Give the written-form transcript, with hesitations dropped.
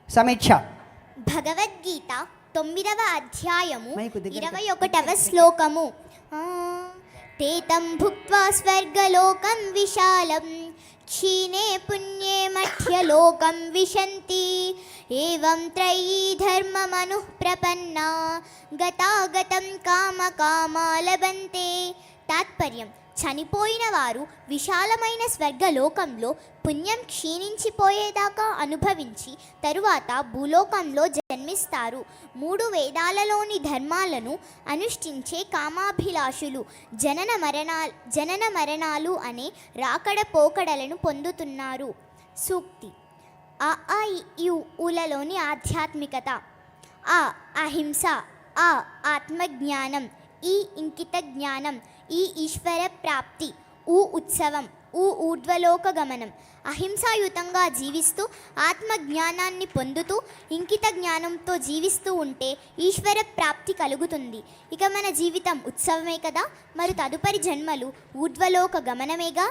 సమీక్ష. భగవద్గీత 9వ అధ్యాయము 21వ శ్లోకము. తేతం భుక్త్వా స్వర్గలోకం విశాలం క్షీణే పుణ్యే మధ్యలోకం విశంతి ఏవం త్రయీ ధర్మమనుః ప్రపన్నా గతాగతం కామకామా లభంతే. తాత్పర్యం: చనిపోయిన వారు విశాలమైన స్వర్గలోకంలో పుణ్యం క్షీణించిపోయేదాకా అనుభవించి తరువాత భూలోకంలో జన్మిస్తారు. 3 వేదాలలోని ధర్మాలను అనుష్ఠించే కామాభిలాషులు జనన మరణాలు అనే రాకడ పోకడలను పొందుతున్నారు. సూక్తి: అ ఆ ఇ ఈ ఊలలోని ఆధ్యాత్మికత. ఆ అహింస, ఆ ఆత్మజ్ఞానం, ఈ ఇంకిత జ్ఞానం, ఈ ఈశ్వర ప్రాప్తి, ఊ ఉత్సవం, ఊ ఊర్ధ్వలోక గమనం. అహింసాయుతంగా జీవిస్తూ ఆత్మజ్ఞానాన్ని పొందుతూ ఇంకిత జ్ఞానంతో జీవిస్తూ ఉంటే ఈశ్వర ప్రాప్తి కలుగుతుంది. ఇక మన జీవితం ఉత్సవమే కదా, మరి తదుపరి జన్మలు ఊర్ధ్వలోక గమనమేగా.